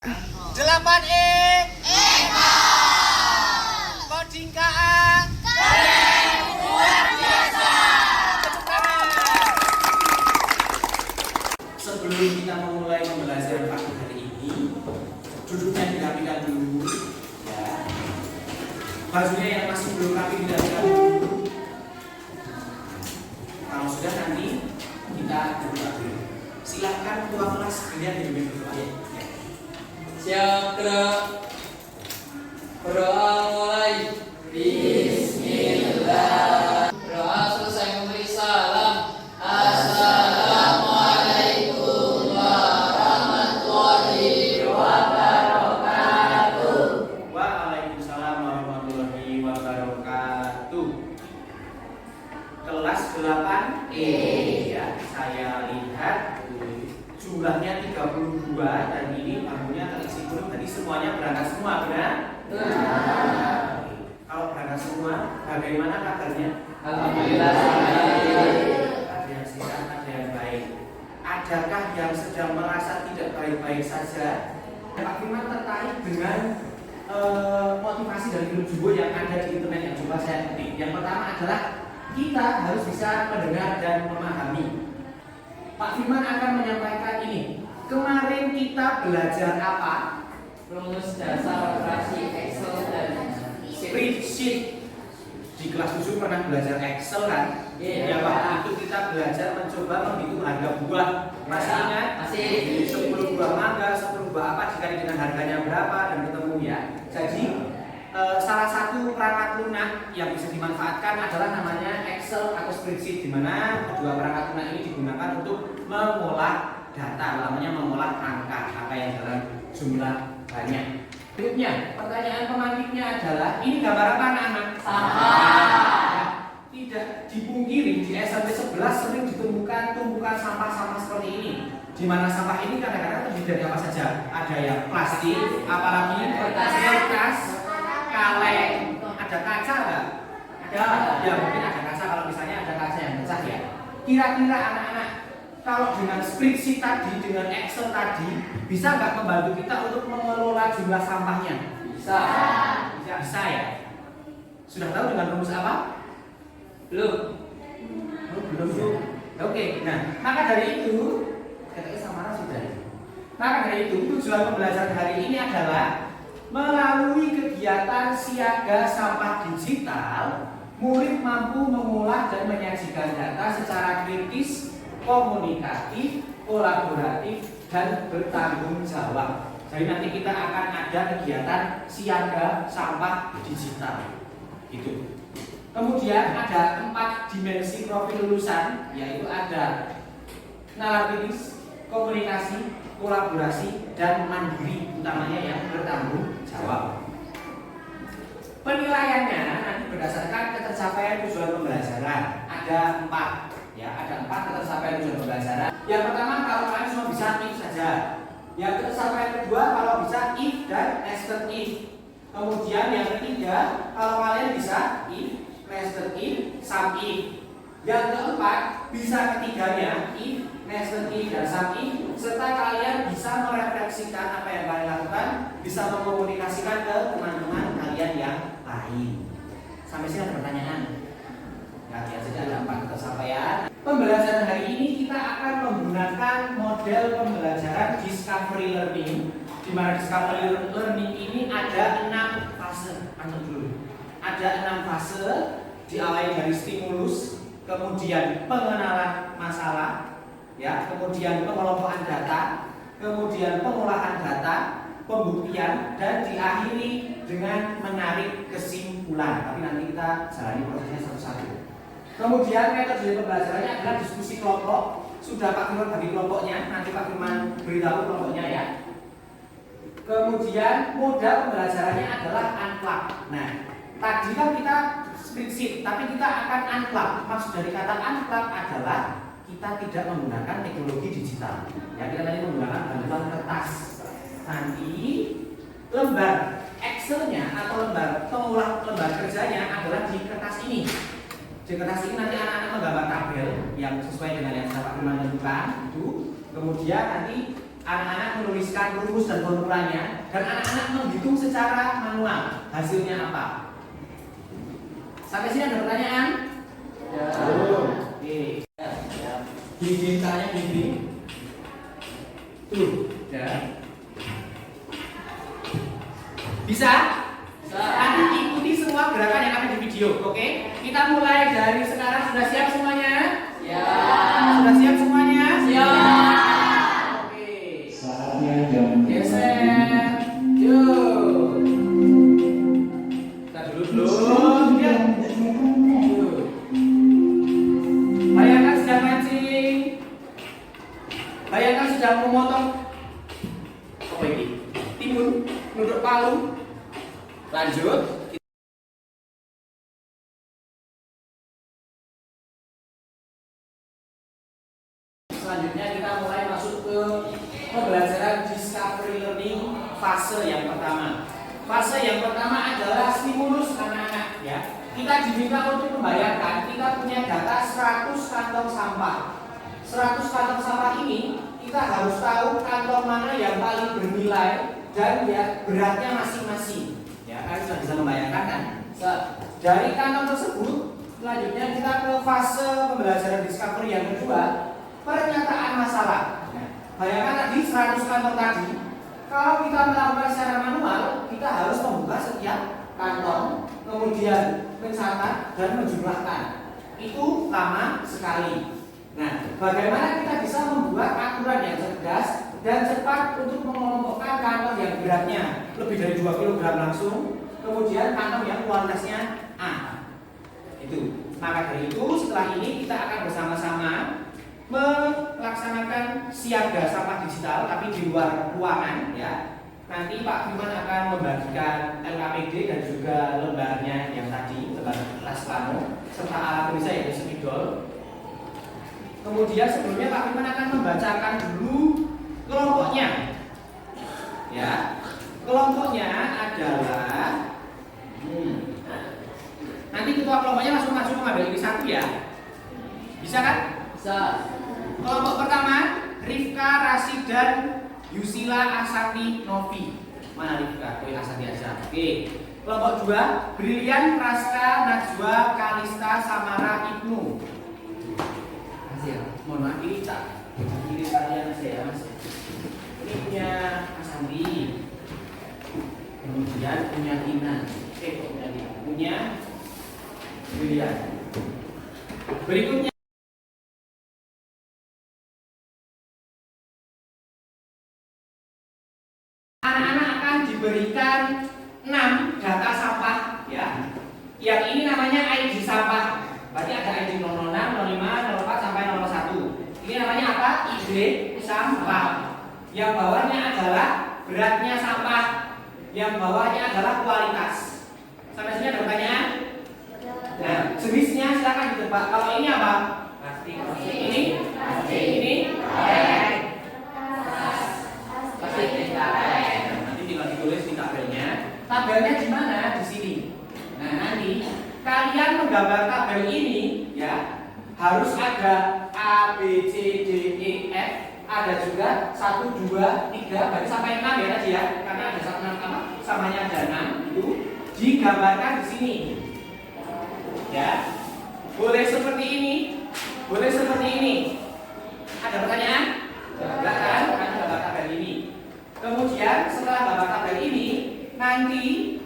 8E Eka. Coding KA keren luar biasa. Tepuk tangan. Sebelum kita memulai pembelajaran pagi hari ini, duduknya dirapikan dulu ya. Bajunya yang masih belum rapi dirapikan dulu. Kalau sudah nanti kita berdoa dulu. Silahkan ketua kelas kalian dipimpin berdoa ya. Siap gerak. Berdoa mulai. Bismillah. Berdoa selesai memberi salam. Assalamualaikum warahmatullahi wabarakatuh. Waalaikumsalam warahmatullahi wabarakatuh. Kelas 8E ya, saya lihat jumlahnya 32 dan ini bangkunya terisi penuh. Jadi semuanya berangkat semua, benar? Kalau berangkat semua, bagaimana kabarnya? Alhamdulillah. Ada yang sehat, ada yang baik. Adakah yang sedang merasa tidak baik-baik saja? Pak Firman tertarik dengan motivasi dari grup Jubo yang ada di internet yang coba saya ketik. Yang pertama adalah kita harus bisa mendengar dan memahami. Pak Firman akan menyampaikan ini. Kemarin kita belajar apa? Rumus dasar operasi Excel dan Spreadsheet. Di kelas 7 pernah belajar Excel kan? Iya. Ya, waktu itu kita belajar mencoba menghitung harga buah. Masih ingat? Masih. 10 buah mangga, 10 buah apa dikali dengan harganya berapa dan ketemu ya. Jadi salah satu perangkat lunak yang bisa dimanfaatkan adalah namanya Excel atau Spreadsheet, di mana kedua perangkat lunak ini digunakan untuk mengolah data, namanya mengolah angka yang dalam jumlah banyak. Berikutnya, pertanyaan pemantiknya adalah ini gambar apa anak-anak? Sampah. Tidak dipungkiri di SMP 11 sering ditemukan tumpukan sampah-sampah seperti ini. Di mana sampah ini kadang-kadang terdiri dari apa saja? Ada yang plastik, apalagi kertas, kaleng, ada kaca nggak? Ada, ya mungkin ada kaca kalau misalnya ada kaca yang pecah ya. Kira-kira anak-anak kalau dengan spreadsheet tadi, dengan Excel tadi, bisa nggak membantu kita untuk mengelola jumlah sampahnya? Bisa. Bisa ya. Sudah tahu dengan rumus apa? Belum. Belum. Oke, nah maka dari itu, kayaknya Samara sudah. Maka dari itu tujuan pembelajaran hari ini adalah melalui kegiatan siaga sampah digital, murid mampu mengolah dan menyajikan data secara kritis, komunikatif, kolaboratif, dan bertanggung jawab. Jadi nanti kita akan ada kegiatan siaga sampah digital. Gitu. Kemudian ada 4 dimensi profil lulusan, yaitu ada nalar kritis, komunikasi, kolaborasi, dan mandiri, utamanya yang bertanggung jawab. Penilaiannya nanti berdasarkan ketercapaian tujuan pembelajaran. Ada 4, ya, ada 4 ketercapaian tujuan pembelajaran. Yang pertama, kalau kalian cuma bisa if saja. Yang ketercapaian kedua, kalau bisa if dan nested if. Kemudian yang ketiga, kalau kalian bisa if, nested if, sum if. Yang keempat, bisa ketiganya if, nested if, dan sum if, serta kalian bisa merefleksikan apa yang kalian lakukan, bisa mengkomunikasikan ke teman-teman kalian yang lain. Sampai sini ada pertanyaan? Nah, lihat saja ada 4 ketercapaian. Pembelajaran hari ini kita akan menggunakan model pembelajaran discovery learning, di mana discovery learning ini ada 6 fase. Antum dulu. Ada 6 fase, diawali dari stimulus, kemudian pengenalan masalah, ya, kemudian pengelompokan data, kemudian pengolahan data, pembuktian, dan diakhiri dengan menarik kesimpulan. Tapi nanti kita jalani prosesnya satu-satu. Kemudian metode pembelajarannya adalah diskusi kelompok. Sudah Pak Firman bagi kelompoknya, nanti Pak Firman beritahu kelompoknya ya. Kemudian modal pembelajarannya adalah unplug. Nah, tadi kan kita spreadsheet, tapi kita akan unplug. Maksud dari kata unplug adalah kita tidak menggunakan teknologi digital. Ya, kita tadi menggunakan bantuan kertas. Nanti lembar Excel-nya atau lembar kerjanya adalah di kertas ini. Di kertas ini nanti anak-anak menggambar tabel yang sesuai dengan yang Pak Firman tentukan itu. Kemudian nanti anak-anak menuliskan rumus dan formulanya, dan anak-anak menghitung secara manual hasilnya apa. Sampai sini ada pertanyaan? Ya. Oke. Gini caranya gini. Tuh, ya. Bisa? Bisa. Nanti ikuti semua gerakan yang ada di video, oke? Kita mulai dari sekarang. Sudah siap semuanya? Ya. Sudah siap semuanya? Siap. Oke. Saatnya jam Geser. Yuk. Kita dulu belum. Ya. Yuk. Bayangkan sedang mancing. Bayangkan sedang memotong apa ini? Timun, nuduk palu. Lanjut. Selanjutnya kita mulai masuk ke pembelajaran discovery learning fase yang pertama. Fase yang pertama adalah stimulus anak-anak ya. Kita diminta untuk membayangkan kita punya data 100 kantong sampah. 100 kantong sampah ini kita harus tahu kantong mana yang paling bernilai dan ya beratnya masing-masing. Ya, kalian sudah bisa membayangkan kan? Dari kantong tersebut, selanjutnya kita ke fase pembelajaran discovery yang kedua, pernyataan masalah. Nah, bayangkan tadi 100 kantong tadi, kalau kita melakukan secara manual, kita harus membuka setiap kantong, kemudian mencatat dan menjumlahkan. Itu lama sekali. Nah, bagaimana kita bisa membuat aturan yang cerdas dan cepat untuk mengelompokkan kantong yang beratnya lebih dari 2 kg langsung, kemudian kantong yang kualitasnya A. Itu. Maka dari itu setelah ini kita akan bersama-sama melaksanakan siaga sampah digital tapi di luar ruangan ya. Nanti Pak Firman akan membagikan LKPD dan juga lembarnya yang tadi, lembar kelas plano serta alat tulisnya yaitu spidol. Kemudian sebelumnya Pak Firman akan membacakan dulu kelompoknya. Ya. Kelompoknya adalah nanti ketua kelompoknya langsung maju mengambil ini satu ya. Bisa kan? Bisa. Kelompok pertama Rifka, Rasid dan Yusila Asati Novi. Mana Rifka? Oh, Asati aja. Oke. Kelompok dua Brilian, Praska, Najwa, Kalista, Samara, Ibnu. Hasil. Mohon maaf ini tak. Ini kalian saya Mas. Ini punya Mas Andi. Kemudian punya Tina. Punya Brilian. Berikutnya anak-anak akan diberikan 6 data sampah ya. Yang ini namanya ID sampah. Berarti ada ID 006, 05, 04 sampai 01. Ini namanya apa? ID sampah. Yang bawahnya adalah beratnya sampah. Yang bawahnya adalah kualitas. Sampai sini ada pertanyaan? Nah, jenisnya silakan ditebak. Kalau ini apa? Plastik. Ini? Ini? Plastik. Nanti tinggal ditulis di tabelnya. Tabelnya di mana? Di sini. Nah, nanti kalian menggambar tabel ini ya harus ada A, B, C, D, E, F. Ada juga 1, 2, 3, berarti sampai 6 ya tadi ya. Karena ada 1, 6 apa? Samanya ada 6 itu digambarkan di sini. Ya. Boleh seperti ini, boleh seperti ini. Ada pertanyaan? Enggak kan? Karena gambar tabel ini. Kemudian setelah gambar tabel ini, nanti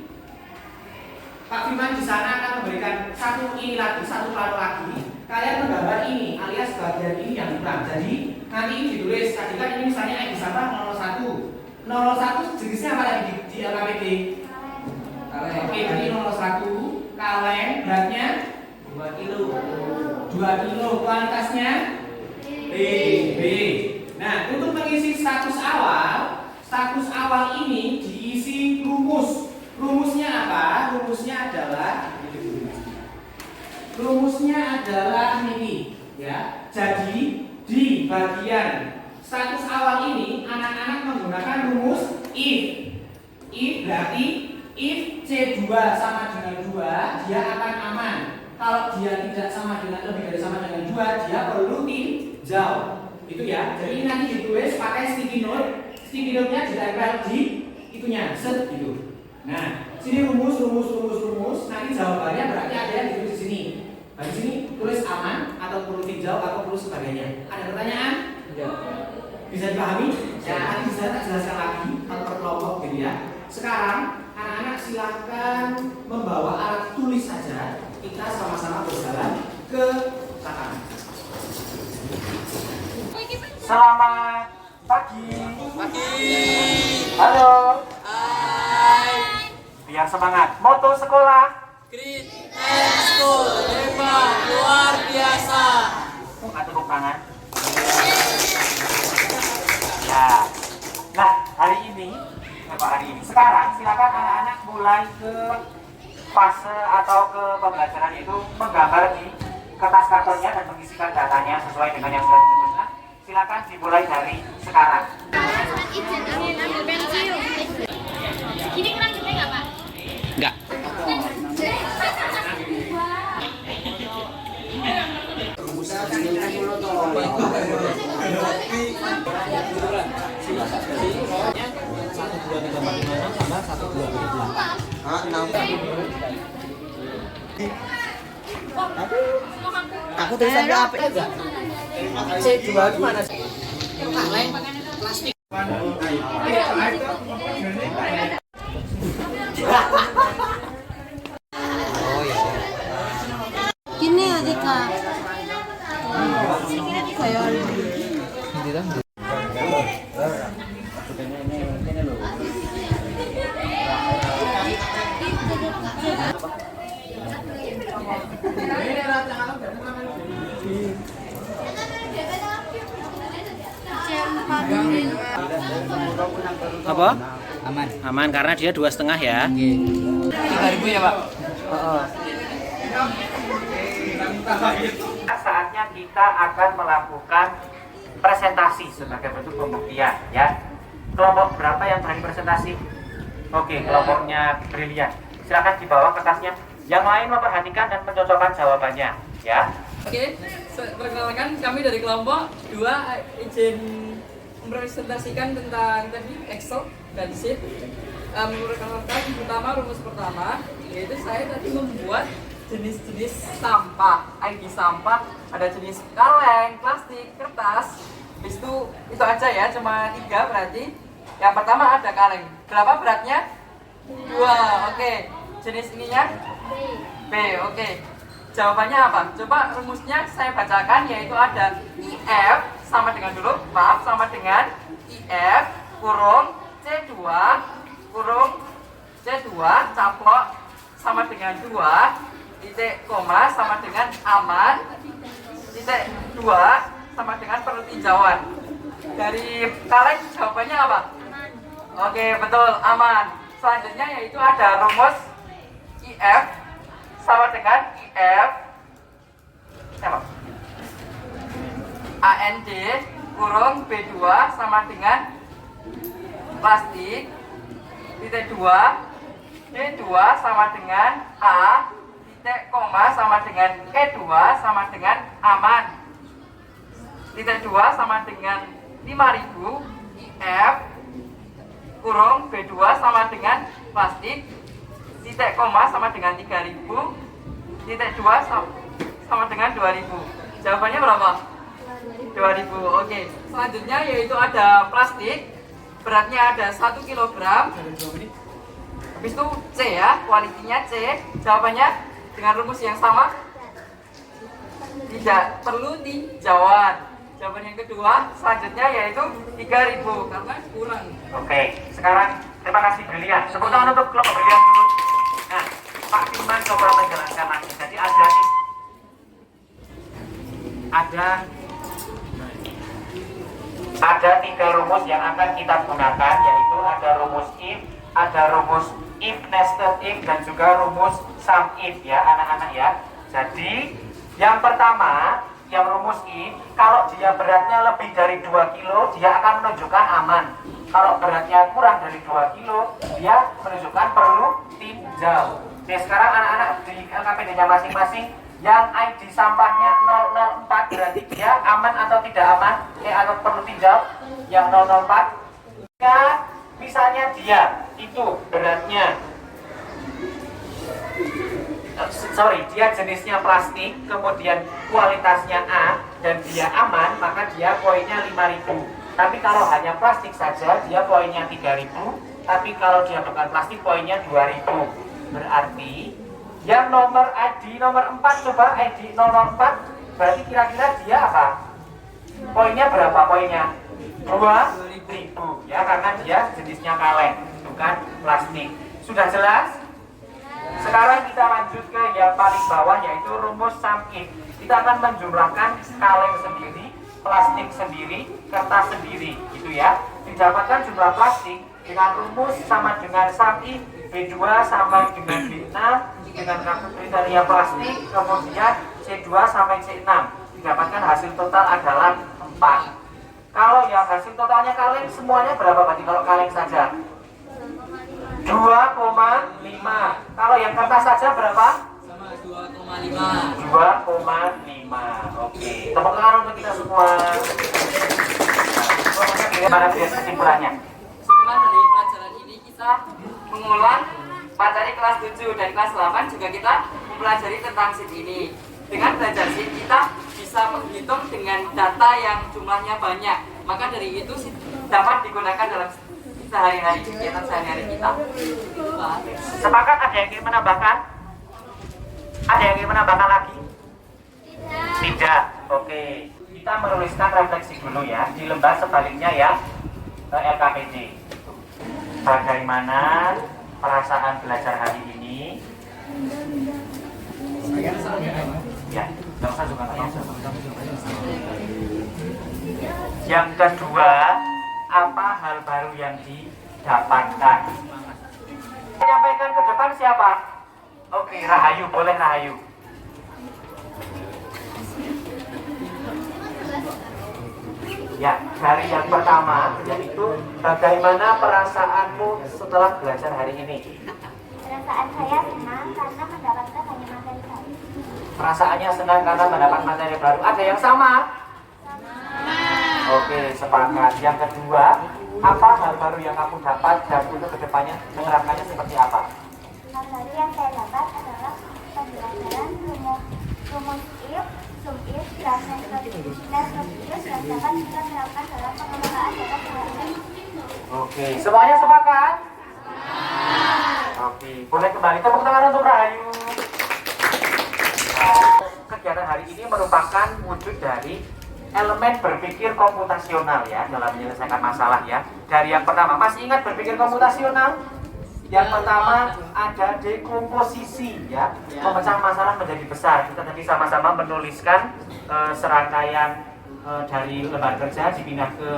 Pak Firman di sana akan memberikan satu ini lagi, satu plano lagi. Kalian menggambar ini, alias bagian ini yang kurang. Jadi nanti ini ditulis. Tadi kan ini misalnya ID sampah 001. 001 jenisnya apa lagi di LKPD? Oke, berarti 01 kaleng, beratnya 2 kilo. 2 kilo, kualitasnya B. Nah, untuk mengisi status awal ini diisi rumus. Rumusnya apa? Rumusnya adalah ini, ya. Jadi di bagian status awal ini anak-anak menggunakan rumus if. If berarti if C2 sama dengan 2, dia akan aman. Kalau dia tidak sama dengan lebih dari sama dengan 2, dia perlu tinjau. Itu ya. Jadi ini nanti ditulis pakai sticky note. Sticky note-nya ditempel di itunya, set gitu. Nah, sini rumus. Nanti jawabannya berarti ada yang ditulis di sini. Nah, di sini tulis aman atau perlu tinjau atau perlu sebagainya. Ada pertanyaan? Bisa dipahami? Ya, nanti bisa tak jelaskan lagi atau per kelompok gitu ya. Sekarang anak-anak silakan membawa alat tulis saja. Kita sama-sama berjalan ke belakang. Selamat pagi. Halo. Hai. Biar semangat. Moto sekolah. Great School, hebat, luar biasa. Tepuk tangan. Ya. Nah, sekarang silakan anak-anak mulai ke fase atau ke pembelajaran itu menggambar di kertas kartonnya dan mengisikan datanya sesuai dengan yang sudah ditentukan. Silakan dimulai dari sekarang. Ambil pensil. Ini kurang gede nggak, Pak? Enggak. Aku tulisannya apa enggak? C2 gimana sih? Kaleng plastik. Gini aja Kak. Kayak Apa? Aman karena dia 2,5 ya. 3.000 ya, Pak? Saatnya kita akan melakukan presentasi sebagai bentuk pembuktian ya. Kelompok berapa yang berani presentasi? Oke, kelompoknya Brilian. Silakan dibawa kertasnya. Yang lain memperhatikan dan mencocokkan jawabannya ya. Oke, perkenalkan kami dari kelompok 2 izin mempresentasikan tentang tadi Excel dan Sheet. Perkenalkan pertama rumus pertama, yaitu saya tadi membuat jenis-jenis sampah. ID sampah ada jenis kaleng, plastik, kertas. Habis itu aja ya, cuma 3 berarti. Yang pertama ada kaleng. Berapa beratnya? 2. Oke. Jenis ininya? B. Oke. Jawabannya apa? Coba rumusnya saya bacakan, yaitu ada IF sama dengan sama dengan IF kurung C2 kurung C2 caplok sama dengan 2 titik koma sama dengan aman titik 2 sama dengan perlu tinjauan. Dari kaleng jawabannya apa? Oke, betul, aman. Selanjutnya yaitu ada rumus IF sama dengan IF AND kurung B2 sama dengan plastik titik 2 D2 sama dengan A titik koma sama dengan E2 sama dengan aman titik 2 sama dengan 5000 IF kurung B2 sama dengan plastik titik koma sama dengan 3000 titik 2 sama dengan 2000. Jawabannya berapa? 2000. Oke. Selanjutnya yaitu ada plastik, beratnya ada 1 kg. Habis itu C ya, kualitinya C. Jawabannya dengan rumus yang sama? Tidak perlu dijawab. Jawaban yang kedua selanjutnya yaitu 3000 karena kurang. Oke, sekarang terima kasih Brilian. Tepuk tangan untuk kelompok Brilian dulu. Nah, Pak Firman coba menjelaskan lagi. Jadi ada 3 rumus yang akan kita gunakan, yaitu ada rumus if, ada rumus if nested if, dan juga rumus sum if ya anak-anak ya. Jadi yang pertama, yang rumus if, kalau dia beratnya lebih dari 2 kilo, dia akan menunjukkan aman. Kalau beratnya kurang dari 2 kilo, dia menunjukkan perlu tinjau. Nah, sekarang anak-anak di LKPD-nya masing-masing Yang ID sampahnya 004 berarti dia aman atau tidak aman? Atau perlu tinjau? Yang 004. Jika misalnya dia itu beratnya dia jenisnya plastik, kemudian kualitasnya A dan dia aman, maka dia poinnya 5.000. Tapi kalau hanya plastik saja, dia poinnya 3.000. Tapi kalau dia bukan plastik, poinnya 2.000. Berarti yang nomor ID nomor 4, coba ID 004, berarti kira-kira dia apa? Poinnya berapa poinnya? 2.000 ya, karena dia jenisnya kaleng, bukan plastik. Sudah jelas? Sekarang kita lanjut ke yang paling bawah, yaitu rumus sum if. Kita akan menjumlahkan kaleng sendiri, plastik sendiri, kertas sendiri, gitu ya. Didapatkan jumlah plastik dengan rumus sama dengan sum if B2 sama dengan B6 dengan kriteria plastik, kemudian C2 sampai C6. Didapatkan hasil total adalah 4. Kalau yang hasil totalnya kaleng, semuanya berapa berarti kalau kaleng saja? 2,5. Kalau yang kertas saja berapa? Sama 2,5. 2,5. Oke. Tepuk tangan untuk kita semua. Bagaimana biasa kesimpulannya? Setelah dari pelajaran ini kita mengulang materi kelas 7 dan kelas 8 juga kita mempelajari tentang sheet ini. Dengan belajar sheet kita bisa menghitung dengan data yang jumlahnya banyak. Maka dari itu dapat digunakan dalam sehari-hari kegiatan sehari-hari kita. Sepakat? Ada yang ingin menambahkan? Ada yang ingin menambahkan lagi? Tidak. Oke. Kita menuliskan refleksi dulu ya di lembar sebaliknya ya, LKPD. Bagaimana perasaan belajar hari ini? Ya, nggak usah juga. Yang kedua, apa hal baru yang didapatkan? Menyampaikan ke depan siapa? Oke, Rahayu, boleh Rahayu. Ya, dari yang pertama, yaitu bagaimana perasaanmu setelah belajar hari ini? Perasaan saya senang karena mendapatkan banyak materi baru. Perasaannya senang karena mendapat materi baru. Ada yang sama? Oke, sepakat. Yang kedua, apa hal baru yang kamu dapat dan untuk kedepannya menerapkannya seperti apa? Hal baru yang saya dapat adalah pembelajaran rumus if, sum if, dan metode yang dapat kita terapkan dalam pengelolaan data sehari-hari. Oke, semuanya sepakat? Oke, boleh kembali tepuk tangan untuk Rahayu. Kegiatan hari ini merupakan wujud dari elemen berpikir komputasional ya dalam menyelesaikan masalah ya. Dari yang pertama, masih ingat berpikir komputasional? Yang pertama ada dekomposisi ya, memecah masalah menjadi besar. Kita tadi sama-sama menuliskan serangkaian dari lembar kerja dipindah ke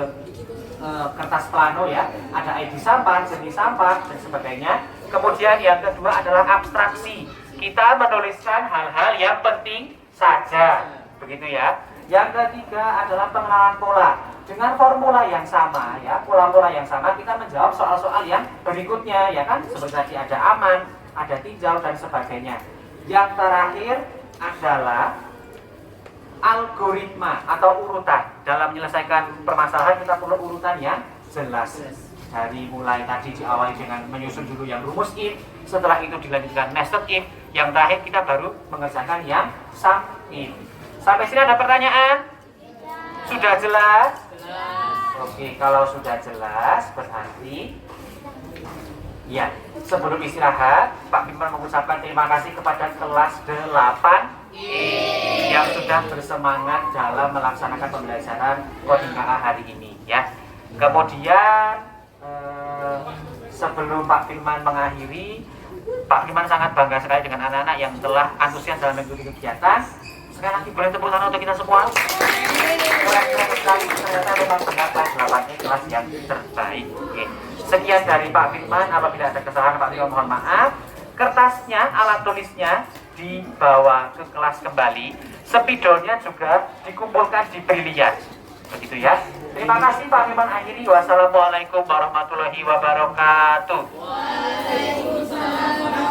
kertas plano ya. Ada ID sampah, jenis sampah dan sebagainya. Kemudian yang kedua adalah abstraksi. Kita menuliskan hal-hal yang penting saja, begitu ya. Yang ketiga adalah pengenalan pola. Dengan formula yang sama ya, pola-pola yang sama kita menjawab soal-soal yang berikutnya ya kan, seperti tadi ada aman, ada tinjau dan sebagainya. Yang terakhir adalah algoritma atau urutan. Dalam menyelesaikan permasalahan kita perlu urutan yang jelas. Dari mulai tadi diawali dengan menyusun dulu yang rumus if, setelah itu dilanjutkan nested if, yang terakhir kita baru mengerjakan yang sum if. Sampai sini ada pertanyaan? Sudah jelas? Oke, kalau sudah jelas berarti ya, sebelum istirahat Pak Bimpan mengucapkan terima kasih kepada kelas 8 yang sudah bersemangat dalam melaksanakan pembelajaran coding KA hari ini ya. Kemudian sebelum Pak Firman mengakhiri, Pak Firman sangat bangga sekali dengan anak-anak yang telah antusias dalam mengikuti kegiatan. Sekali lagi boleh tepuk tangan untuk kita semua. Keren sekali, ternyata memang benar kelas 8 ini kelas yang terbaik. Oke. Sekian dari Pak Firman. Apabila ada kesalahan Pak Firman mohon maaf. Kertasnya, alat tulisnya dibawa ke kelas kembali. Spidolnya juga dikumpulkan di Brilian. Begitu ya. Terima kasih Pak Firman akhiri. Wassalamualaikum warahmatullahi wabarakatuh. Waalaikumsalam.